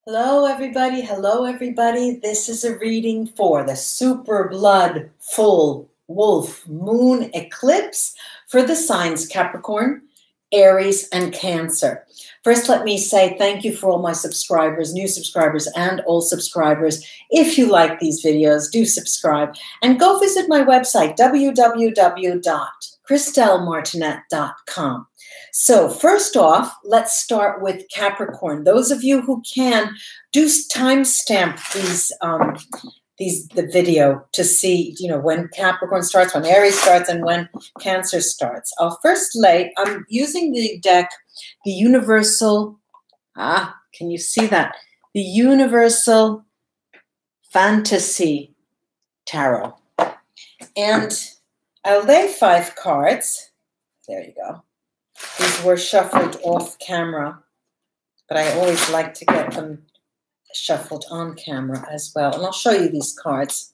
Hello, everybody. Hello, everybody. This is a reading for the super blood full wolf moon eclipse for the signs Capricorn, Aries, and Cancer. First, let me say thank you for all my subscribers, new subscribers, and old subscribers. If you like these videos, do subscribe and go visit my website, www.christellemartinette.com. So first off, let's start with Capricorn. Those of you who can, do timestamp the video to see, when Capricorn starts, when Aries starts, and when Cancer starts. I'll first I'm using the deck, the Universal, can you see that? The Universal Fantasy Tarot. And I'll lay 5 cards. There you go. These were shuffled off camera, but I always like to get them shuffled on camera as well. And I'll show you these cards,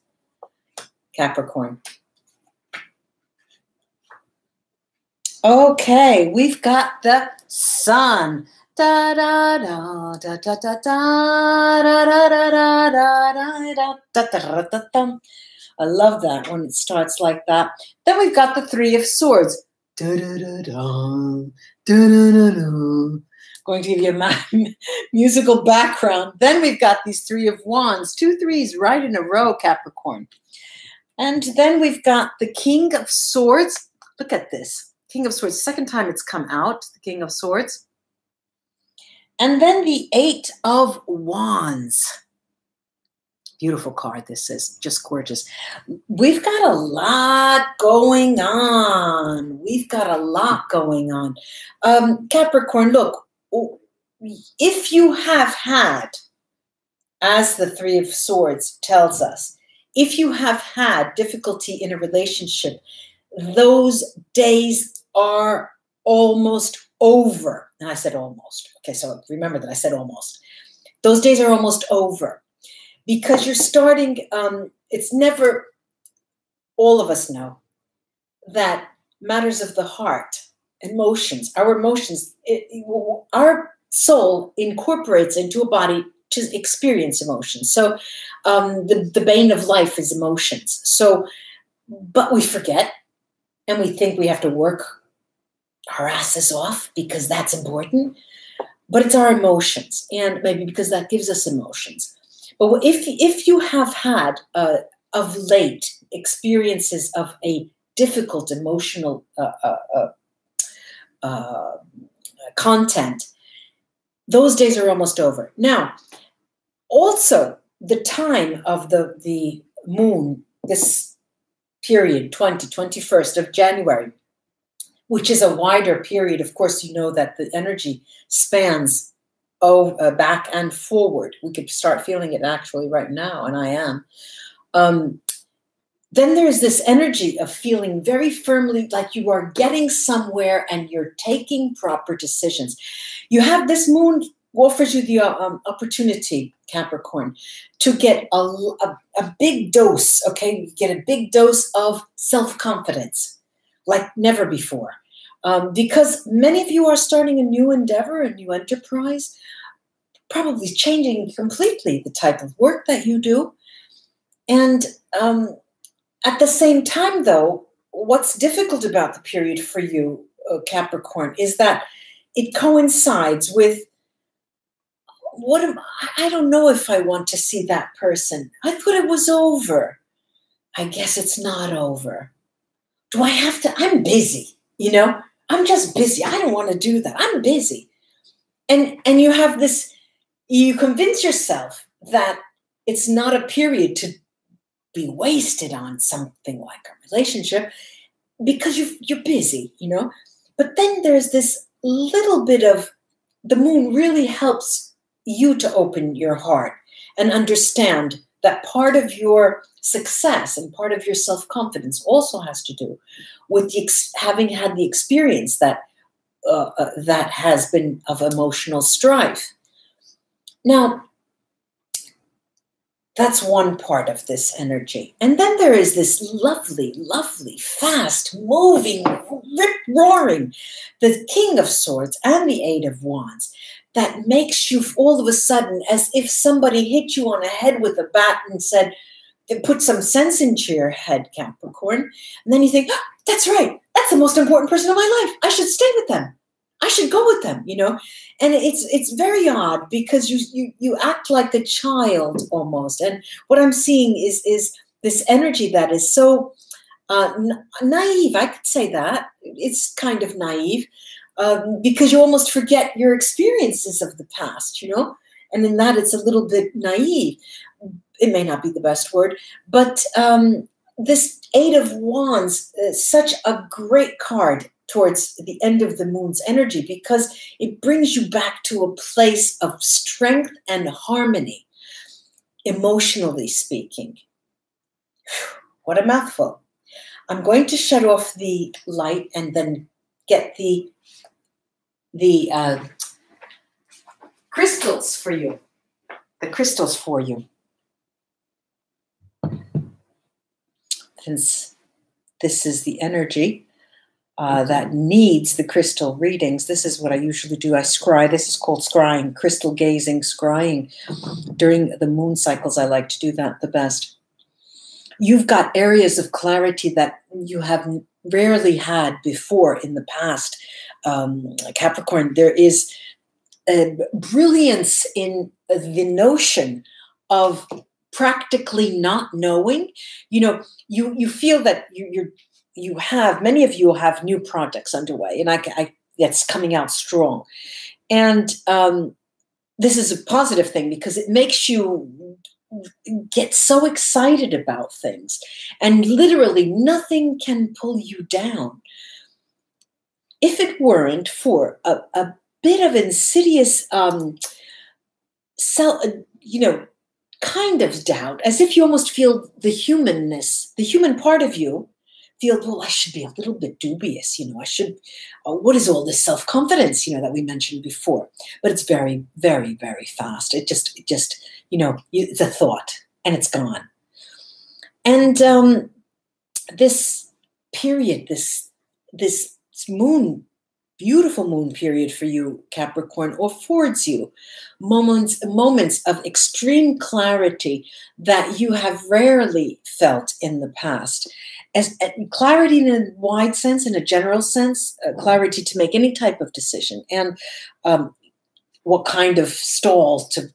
Capricorn. Okay, we've got the Sun. Da da da da da da da da da da da da da da. I love that when it starts like that. Then we've got the 3 of Swords. Da, da, da, da, da, da, da, da. Going to give you a musical background. Then we've got these 3 of Wands, 2 3s right in a row, Capricorn. And then we've got the King of Swords. Look at this. King of Swords, second time it's come out, the King of Swords. And then the 8 of Wands. Beautiful card this is, just gorgeous. We've got a lot going on. We've got a lot going on. Capricorn, look, if you have had, as the 3 of Swords tells us, if you have had difficulty in a relationship, those days are almost over. And I said almost. Okay, so remember that I said almost. Those days are almost over. Because you're starting, it's never, all of us know that matters of the heart, emotions, our soul incorporates into a body to experience emotions. So the bane of life is emotions. So, but we forget and we think we have to work our asses off because that's important. But it's our emotions, and maybe because that gives us emotions. But if you have had of late experiences of a difficult emotional content, those days are almost over. Now, also the time of the moon, this period, 21st of January, which is a wider period. Of course, you know that the energy spans back and forward. We could start feeling it actually right now, and I am. Then there's this energy of feeling very firmly like you are getting somewhere and you're taking proper decisions. You have this moon offers you the opportunity, Capricorn, to get a big dose, okay? You get a big dose of self-confidence like never before. Because many of you are starting a new endeavor, a new enterprise, probably changing completely the type of work that you do. And at the same time, though, what's difficult about the period for you, Capricorn, is that it coincides with I don't know if I want to see that person. I thought it was over. I guess it's not over. Do I have to? I'm busy, I'm just busy. I don't want to do that. I'm busy. And you have this, you convince yourself that it's not a period to be wasted on something like a relationship because you're busy, But then there's this little bit of, the moon really helps you to open your heart and understand that part of your success and part of your self-confidence also has to do with having had the experience that that has been of emotional strife. Now, That's one part of this energy. And then there is this lovely, lovely, fast, moving, rip-roaring, the King of Swords and the Eight of Wands that makes you all of a sudden as if somebody hit you on the head with a bat and said, put some sense into your head, Capricorn. And then you think, oh, that's right. That's the most important person in my life. I should stay with them. I should go with them, you know? And it's very odd because you act like a child almost. And what I'm seeing is this energy that is so naive. I could say that. It's kind of naive because you almost forget your experiences of the past, you know? And in that, it's a little bit naive. It may not be the best word, but this Eight of Wands is such a great card towards the end of the moon's energy because it brings you back to a place of strength and harmony, emotionally speaking. What a mouthful. I'm going to shut off the light and then get the crystals for you. The crystals for you. Since this is the energy that needs the crystal readings, this is what I usually do. I scry. This is called scrying, crystal gazing, scrying. During the moon cycles, I like to do that the best. You've got areas of clarity that you have rarely had before in the past. Capricorn, there is a brilliance in the notion of practically not knowing. You know, you feel that you have, many of you have new projects underway, and that's coming out strong. And this is a positive thing because it makes you get so excited about things, and literally nothing can pull you down. If it weren't for a bit of insidious, kind of doubt, as if you almost feel the humanness, the human part of you feel, well, I should be a little bit dubious, you know, I should, what is all this self-confidence, you know, that we mentioned before? But it's very, very, very fast. It just, you know, it's a thought and it's gone. And this period, this moon, beautiful moon period for you, Capricorn, affords you moments of extreme clarity that you have rarely felt in the past. As clarity in a wide sense, in a general sense, clarity to make any type of decision, and what kind of stall to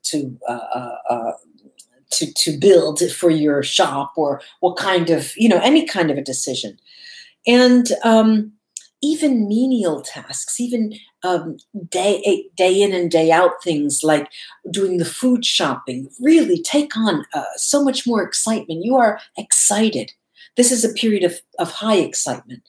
build for your shop, or what kind of, you know, any kind of a decision. And even menial tasks, even day in and day out things like doing the food shopping, really take on so much more excitement. You are excited. This is a period of high excitement.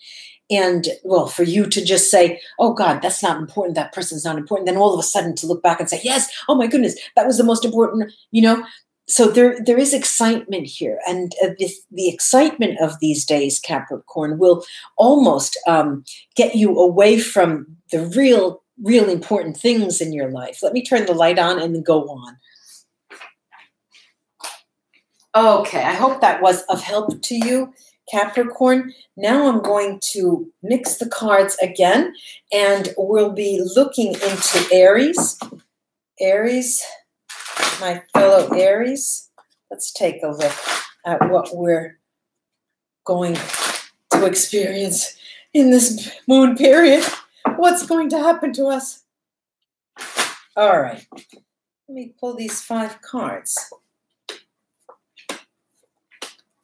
And, well, for you to just say, oh, God, that's not important, that person's not important, then all of a sudden to look back and say, yes, oh, my goodness, that was the most important, you know. So there is excitement here. And the excitement of these days, Capricorn, will almost get you away from the real important things in your life. Let me turn the light on and then go on. Okay, I hope that was of help to you, Capricorn. Now I'm going to mix the cards again, and we'll be looking into Aries. Aries, my fellow Aries, let's take a look at what we're going to experience in this moon period. What's going to happen to us? All right, let me pull these 5 cards.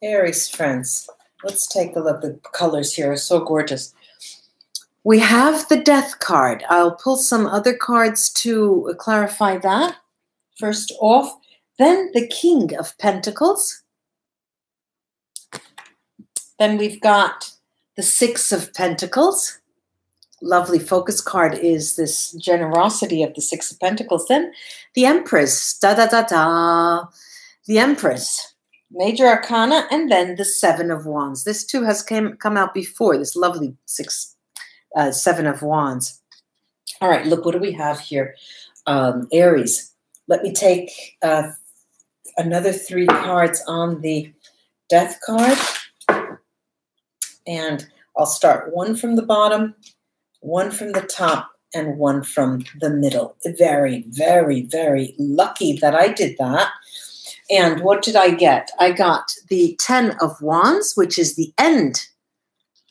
Aries friends, let's take a look. The colors here are so gorgeous. We have the Death card. I'll pull some other cards to clarify that. First off, then the King of Pentacles. Then we've got the 6 of Pentacles. Lovely focus card is this generosity of the 6 of Pentacles. Then the Empress. Da-da-da-da. The Empress. Major Arcana, and then the 7 of Wands. This too has come out before, this lovely 7 of Wands. All right, look, what do we have here? Aries. Let me take another 3 cards on the Death card. And I'll start 1 from the bottom, 1 from the top, and 1 from the middle. Very, very, very lucky that I did that. And what did I get? I got the 10 of Wands, which is the end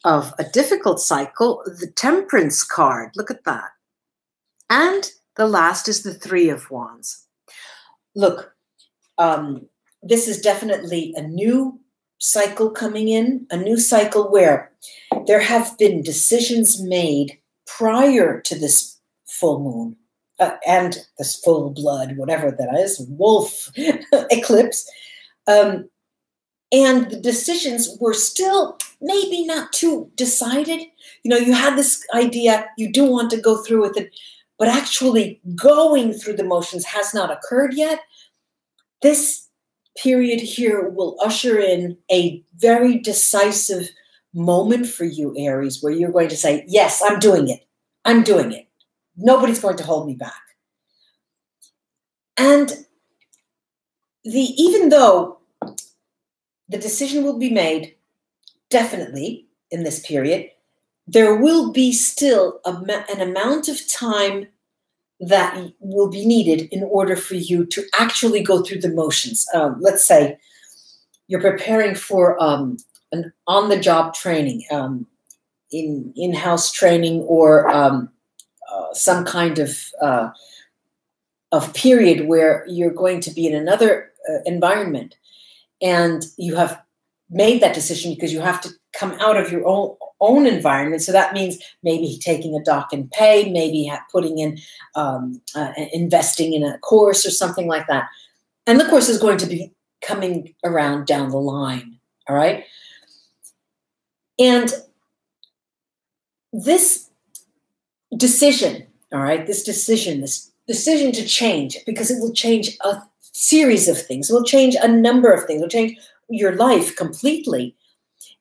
of a difficult cycle, the Temperance card. Look at that. And the last is the 3 of Wands. Look, this is definitely a new cycle coming in, a new cycle where there have been decisions made prior to this full moon and this full blood, whatever that is, wolf eclipse. And the decisions were still maybe not too decided. You know, you had this idea, you do want to go through with it, but actually going through the motions has not occurred yet. This period here will usher in a very decisive moment for you, Aries, where you're going to say, yes, I'm doing it. I'm doing it. Nobody's going to hold me back. And even though the decision will be made, definitely in this period, there will be still an amount of time that will be needed in order for you to actually go through the motions. Let's say you're preparing for an on-the-job training, in-house training, or some kind of period where you're going to be in another environment, and you have made that decision because you have to come out of your own environment. So that means maybe taking a dock and pay, maybe putting in, investing in a course or something like that. And the course is going to be coming around down the line, all right? And this decision, all right, this decision to change, because it will change a series of things, it will change a number of things, it will change your life completely,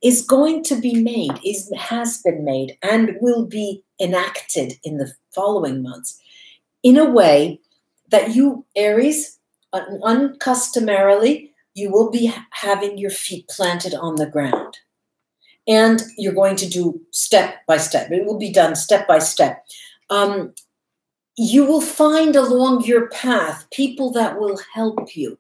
is going to be made, has been made, and will be enacted in the following months in a way that you, Aries, uncustomarily, you will be having your feet planted on the ground. And you're going to do step by step. It will be done step by step. You will find along your path people that will help you.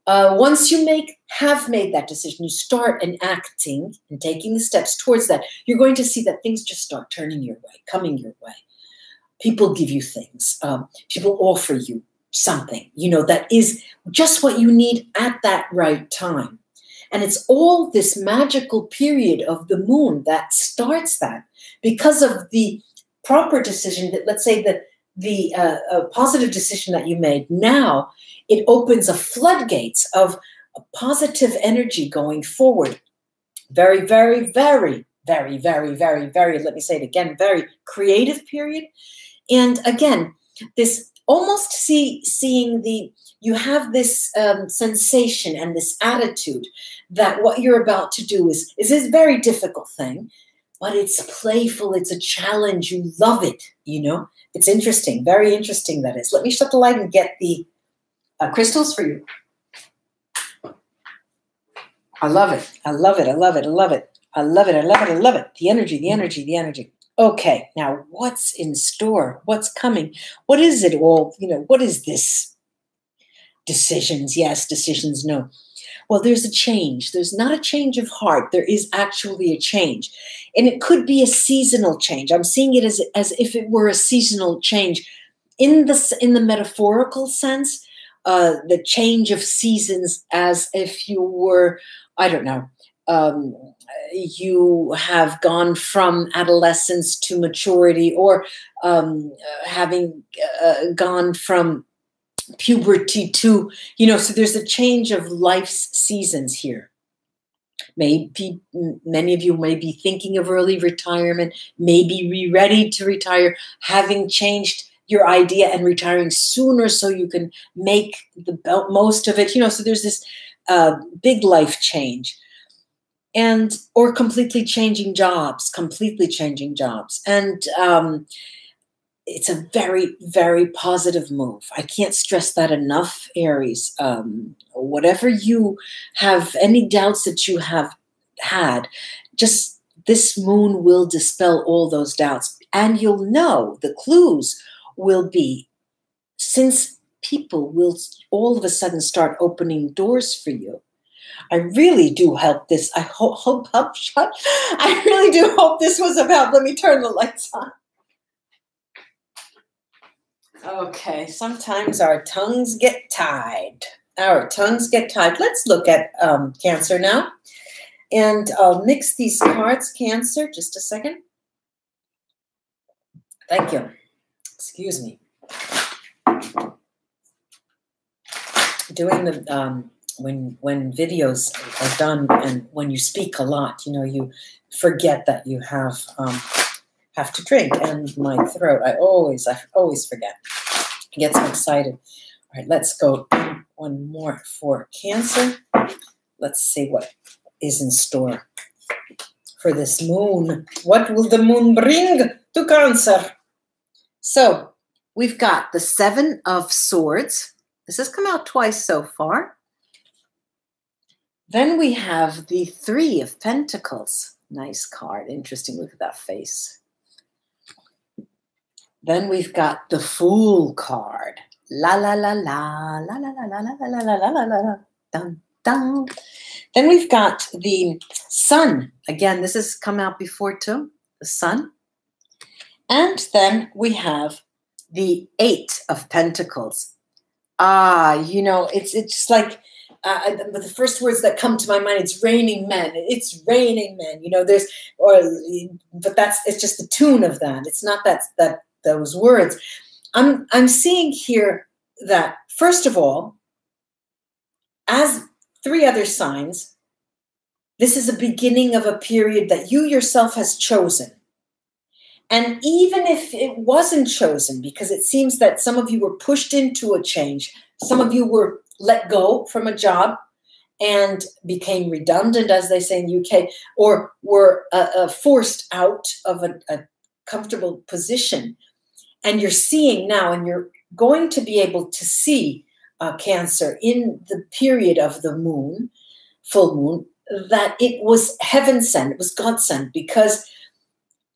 Once you have made that decision, you start enacting and taking the steps towards that, you're going to see that things just start turning your way, coming your way. People give you things. People offer you something, you know, that is just what you need at that right time. And it's all this magical period of the moon that starts that, because of the proper decision that, let's say, the positive decision that you made now, it opens a floodgates of a positive energy going forward. Very, very, very, very, very, very, very, let me say it again, very creative period. And again, this almost seeing you have this sensation and this attitude that what you're about to do is a very difficult thing, but it's playful, it's a challenge, you love it, you know? It's interesting, very interesting that is. Let me shut the light and get the crystals for you. I love it, I love it, I love it, I love it. I love it, I love it, I love it. The energy, the energy, the energy. Okay, now what's in store? What's coming? What is it all? You know, what is this? Decisions, yes, decisions, no. Well, there's a change. There's not a change of heart. There is actually a change. And it could be a seasonal change. I'm seeing it as if it were a seasonal change. In the metaphorical sense, the change of seasons, as if you were, I don't know, you have gone from adolescence to maturity, or having gone from puberty to, you know, so there's a change of life's seasons here. Maybe many of you may be thinking of early retirement, maybe ready to retire, having changed your idea and retiring sooner so you can make the most of it, you know, so there's this big life change. And, or completely changing jobs. And it's a very, very positive move. I can't stress that enough, Aries. Whatever you have, any doubts that you have had, just this moon will dispel all those doubts. And you'll know the clues will be, since people will all of a sudden start opening doors for you. I really do hope this. I really do hope this was of help. Let me turn the lights on. Okay, sometimes our tongues get tied. Our tongues get tied. Let's look at Cancer now. And I'll mix these cards, Cancer, just a second. Thank you. Excuse me. Doing the, when videos are done and when you speak a lot, you know, you forget that you have to drink, and my throat, I always forget. I get so excited. All right, let's go one more for Cancer. Let's see what is in store for this moon. What will the moon bring to Cancer? So we've got the Seven of Swords. This has come out twice so far. Then we have the Three of Pentacles. Nice card. Interesting. Look at that face. Then we've got the Fool card. La la la la la la la la la la la la la la. Dun dun. Then we've got the Sun. Again, this has come out before too. The Sun. And then we have the Eight of Pentacles. You know, it's just like the first words that come to my mind. It's raining men. It's raining men. You know, but it's just the tune of that. It's not those words. I'm seeing here that, first of all, as three other signs, this is a beginning of a period that you yourself has chosen. And even if it wasn't chosen, because it seems that some of you were pushed into a change, some of you were let go from a job and became redundant, as they say in the UK, or were forced out of a comfortable position. And you're seeing now, and you're going to be able to see Cancer in the period of the moon, full moon, that it was heaven sent, it was God sent, because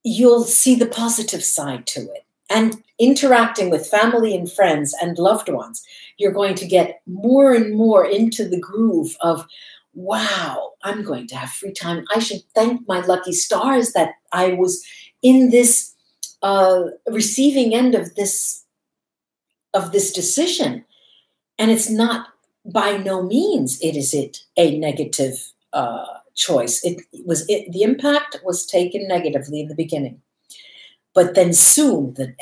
you'll see the positive side to it. And interacting with family and friends and loved ones, you're going to get more and more into the groove of, wow, I'm going to have free time. I should thank my lucky stars that I was in this receiving end of this decision. And it's not, by no means, is it a negative choice. The impact was taken negatively in the beginning. But then soon the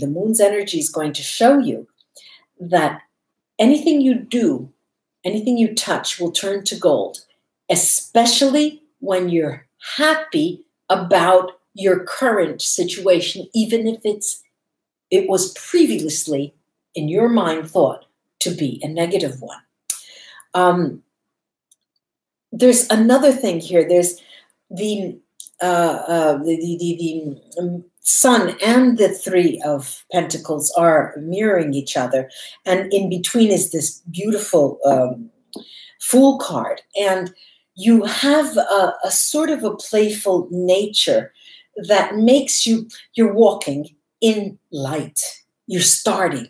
moon's energy is going to show you that anything you do, anything you touch will turn to gold, especially when you're happy about your current situation, even if it was previously in your mind thought to be a negative one. There's another thing here. There's the Sun and the Three of Pentacles are mirroring each other, and in between is this beautiful Fool card. And you have a sort of a playful nature that makes you're walking in light. You're starting,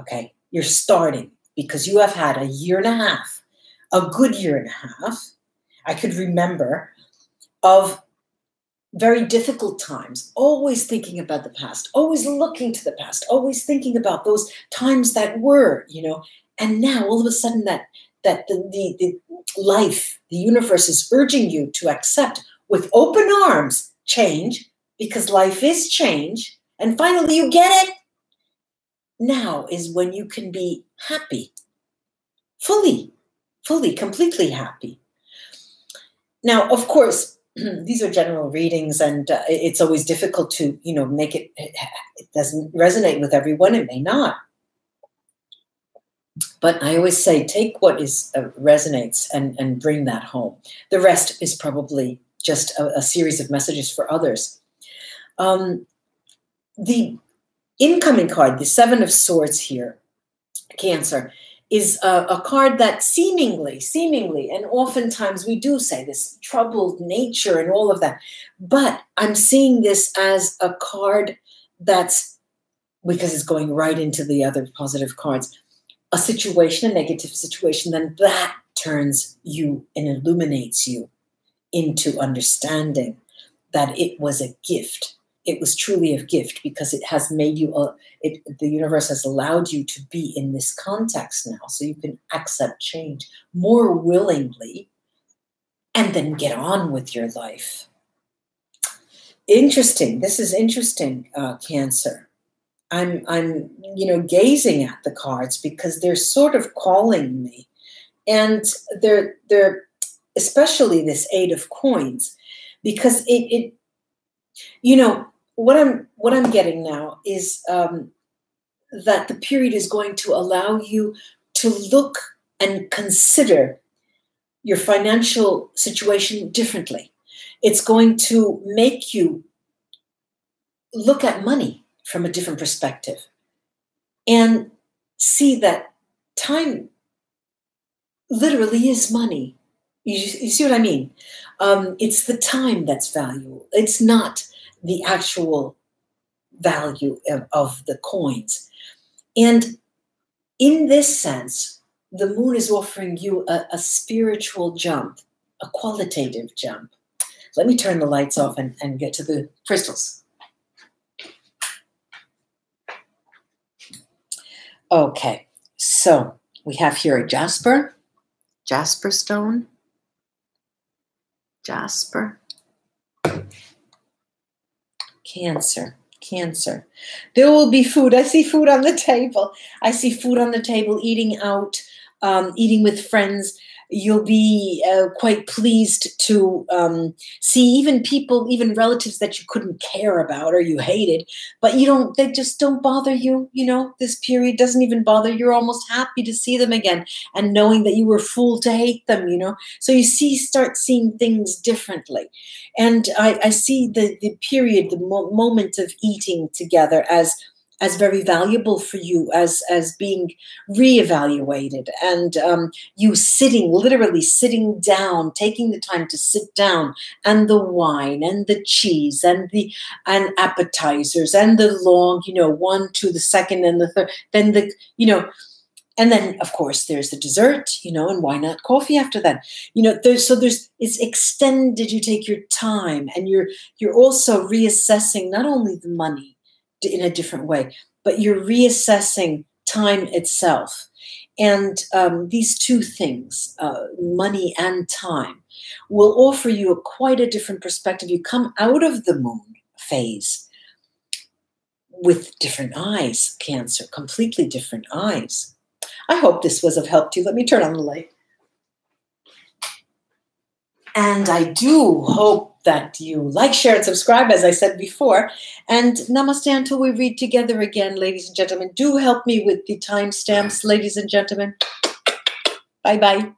okay? You're starting because you have had a year and a half, a good year and a half. I could remember of very difficult times, always thinking about the past, always looking to the past, always thinking about those times that were, you know, and now all of a sudden that the life, the universe is urging you to accept with open arms change, because life is change, and finally you get it. Now is when you can be happy, fully, completely happy. Now, of course, these are general readings, and it's always difficult to, you know, make it doesn't resonate with everyone. It may not. But I always say, take what resonates and bring that home. The rest is probably just a series of messages for others. The incoming card, the Seven of Swords here, Cancer, is a card that seemingly, and oftentimes we do say this, troubled nature and all of that. But I'm seeing this as a card that's, because it's going right into the other positive cards, a situation, a negative situation, then that turns you and illuminates you into understanding that it was a gift. It was truly a gift because it has made you, the universe has allowed you to be in this context now, so you can accept change more willingly and then get on with your life. Interesting. This is interesting, Cancer. I'm gazing at the cards because they're sort of calling me, and they're especially this Eight of Coins, because it what I'm getting now is that the period is going to allow you to look and consider your financial situation differently. It's going to make you look at money from a different perspective and see that time literally is money. You see what I mean? It's the time that's valuable. It's not the actual value of the coins. And in this sense, the moon is offering you a spiritual jump, a qualitative jump. Let me turn the lights off and get to the crystals. Okay, so we have here a jasper stone, jasper, Cancer. There will be food. I see food on the table. I see food on the table, eating out, eating with friends. You'll be quite pleased to see even people, even relatives that you couldn't care about or you hated, but they just don't bother you. This period doesn't even bother you. You're almost happy to see them again and knowing that you were fooled to hate them, So you start seeing things differently. And I see the period, the moment of eating together as very valuable for you, as being reevaluated, and you literally sitting down, taking the time to sit down, and the wine and the cheese and appetizers and the long, 1 to the second and the third, then and then of course there's the dessert, and why not coffee after that? It's extended. You take your time, and you're also reassessing not only the money in a different way, but you're reassessing time itself. And these two things, money and time, will offer you quite a different perspective. You come out of the moon phase with different eyes, Cancer, completely different eyes. I hope this was of help to you. Let me turn on the light. And I do hope that you like, share, and subscribe, as I said before. And namaste until we read together again, ladies and gentlemen. Do help me with the timestamps, ladies and gentlemen. Bye-bye.